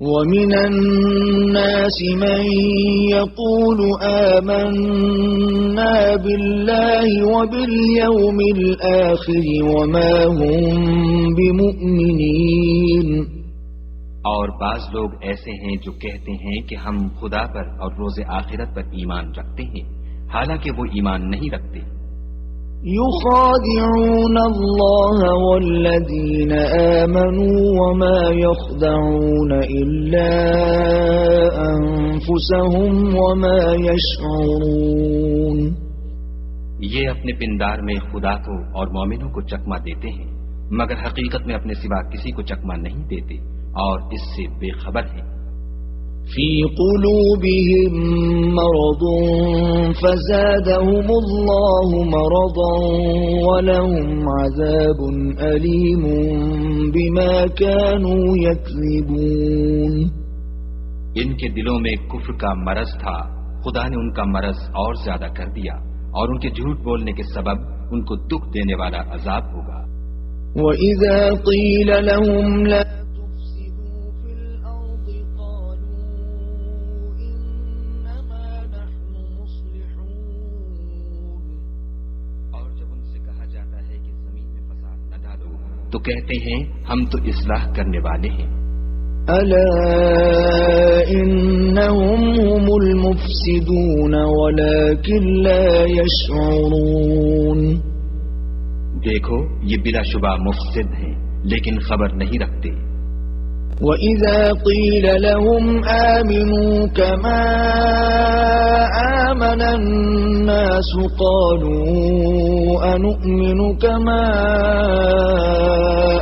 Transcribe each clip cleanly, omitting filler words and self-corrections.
وَمِنَ النَّاسِ مَن يَقُولُ آمَنَّا بِاللَّهِ وَبِالْيَوْمِ الْآخِرِ وَمَا هُمْ بِمُؤْمِنِينَ اور بعض لوگ ایسے ہیں جو کہتے ہیں کہ ہم خدا پر اور روز آخرت پر ایمان رکھتے ہیں، حالانکہ وہ ایمان نہیں رکھتے۔ يخادعون الله والذين آمنوا وما يخدعون إلا أنفسهم وما يشعرون۔ یہ اپنے پندار میں خدا کو اور مومنوں کو چکما دیتے ہیں، مگر حقیقت میں اپنے سوا کسی کو چکما نہیں دیتے اور اس سے بے خبر ہیں۔ فی قلوبهم مرض فزادهم اللہ مرضا ولهم عذاب علیم بما كانوا یکذبون۔ ان کے دلوں میں کفر کا مرض تھا، خدا نے ان کا مرض اور زیادہ کر دیا اور ان کے جھوٹ بولنے کے سبب ان کو دکھ دینے والا عذاب ہوگا۔ وَإِذَا قِيلَ لَهُمْ لَا تو کہتے ہیں ہم تو اصلاح کرنے والے ہیں۔ الا انہم هم المفسدون ولكن لا يشعرون۔ دیکھو یہ بلا شبہ مفسد ہیں لیکن خبر نہیں رکھتے۔ وَإِذَا قِيلَ لَهُمْ آمِنُوا كَمَا آمَنَ النَّاسُ قَالُوا أَنُؤْمِنُ كَمَا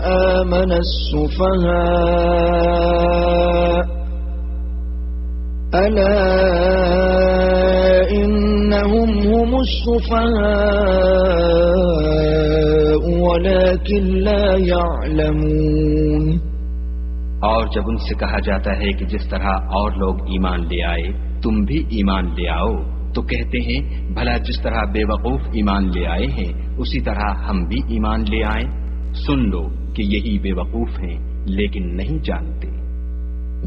آمَنَ السُّفَهَاءُ أَلَا إِنَّهُمْ هُمُ السُّفَهَاءُ وَلَكِنْ لَا يَعْلَمُونَ۔ اور جب ان سے کہا جاتا ہے کہ جس طرح اور لوگ ایمان لے آئے تم بھی ایمان لے آؤ، تو کہتے ہیں بھلا جس طرح بے وقوف ایمان لے آئے ہیں اسی طرح ہم بھی ایمان لے آئیں۔ سن لو کہ یہی بے وقوف ہیں لیکن نہیں جانتے۔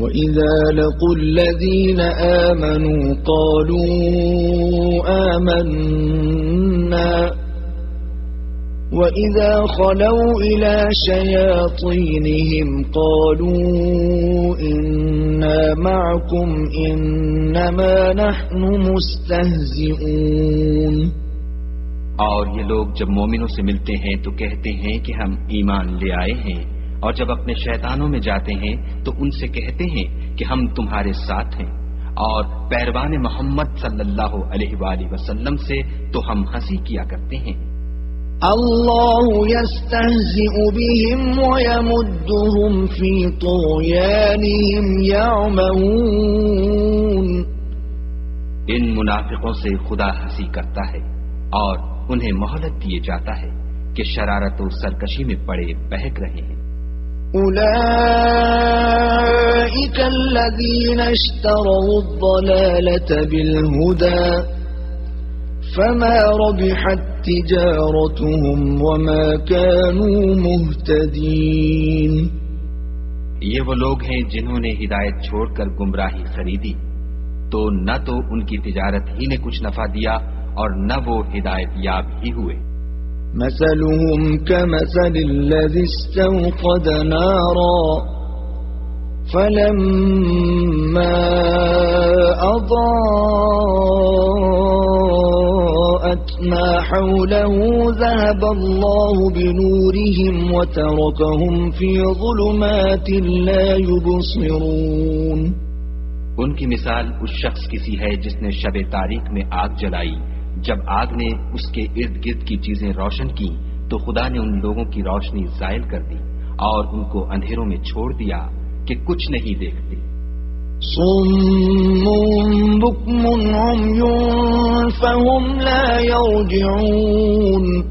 وَإِذَا لَقُوا الَّذِينَ آمَنُوا قَالُوا آمَنَّا وَإِذَا خَلَوْا إِلَى شَيَاطِينِهِمْ قَالُوا إِنَّا مَعَكُمْ إِنَّمَا نَحْنُ مُسْتَهْزِئُونَ۔ اور یہ لوگ جب مومنوں سے ملتے ہیں تو کہتے ہیں کہ ہم ایمان لے آئے ہیں، اور جب اپنے شیطانوں میں جاتے ہیں تو ان سے کہتے ہیں کہ ہم تمہارے ساتھ ہیں، اور پیروان محمد صلی اللہ علیہ وآلہ وسلم سے تو ہم ہنسی کیا کرتے ہیں۔ اللہ یستہزئ بہم ویمدہم فی طغیانہم یعمہون۔ ان منافقوں سے خدا ہنسی کرتا ہے اور انہیں مہلت دیے جاتا ہے کہ شرارت و سرکشی میں پڑے بہک رہے ہیں۔ اولئک الذین اشتروا الضلالة بالہدى فما ربحت تجارتهم وما كانوا مهتدین۔ یہ وہ لوگ ہیں جنہوں نے ہدایت چھوڑ کر گمراہی خریدی، تو نہ تو ان کی تجارت ہی نے کچھ نفع دیا اور نہ وہ ہدایت یاب ہی ہوئے۔ مثلهم كمثل الذي استوقد نارا فلما أضاءت ما حوله ذهب الله بنورهم وتركهم في ظلمات لا يبصرون۔ ان کی مثال اس شخص کی سی ہے جس نے شب تاریک میں آگ جلائی، جب آگ نے اس کے ارد گرد کی چیزیں روشن کی تو خدا نے ان لوگوں کی روشنی زائل کر دی اور ان کو اندھیروں میں چھوڑ دیا کہ کچھ نہیں دیکھتے۔ صم بکم عمی فهم لا یرجعون۔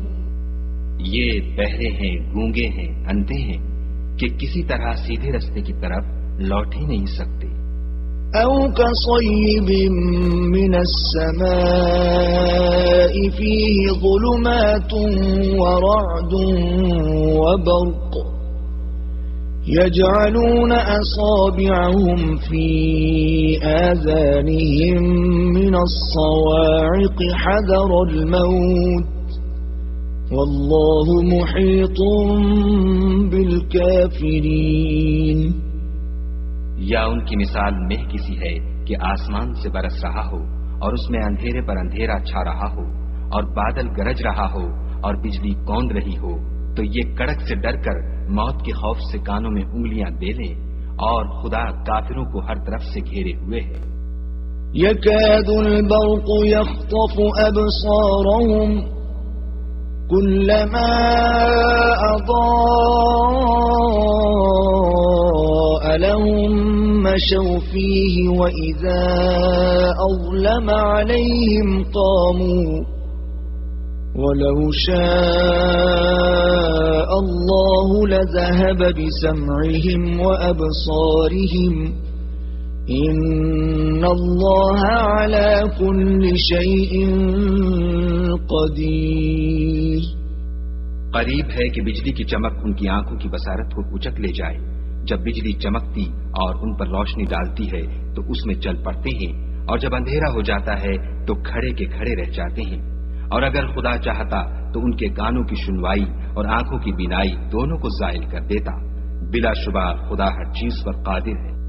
یہ بہرے ہیں، گونگے ہیں، اندھے ہیں کہ کسی طرح سیدھے رستے کی طرف لوٹ ہی نہیں سکتے۔ او كصيب من السماء فيه ظلمات ورعد وبرق يجعلون أصابعهم في آذانهم من الصواعق حذر الموت والله محيط بالكافرين. یا ان کی مثال مہ کسی ہے کہ آسمان سے برس رہا ہو اور اس میں اندھیرے پر اندھیرا چھا رہا ہو اور بادل گرج رہا ہو اور بجلی کوند رہی ہو تو یہ کڑک سے ڈر کر موت کے خوف سے کانوں میں انگلیاں دے لے اور خدا کافروں کو ہر طرف سے گھیرے ہوئے ہے. يكاد البرق يخطف أبصارهم كلما أضاء لهم مشوا فيه وإذا أظلم عليهم قاموا وَلَوْ شَاءَ اللَّهُ لَذَهَبَ بِسَمْعِهِمْ وَأَبْصَارِهِمْ إِنَّ اللَّهَ عَلَى كُلِّ شَيْءٍ قَدِيرٌ. قریب ہے کہ بجلی کی چمک ان کی آنکھوں کی بصارت کو اچک لے جائے. جب بجلی چمکتی اور ان پر روشنی ڈالتی ہے تو اس میں چل پڑتے ہیں اور جب اندھیرا ہو جاتا ہے تو کھڑے کے کھڑے رہ جاتے ہیں. اور اگر خدا چاہتا تو ان کے کانوں کی سنوائی اور آنکھوں کی بینائی دونوں کو زائل کر دیتا. بلا شبہ خدا ہر چیز پر قادر ہے.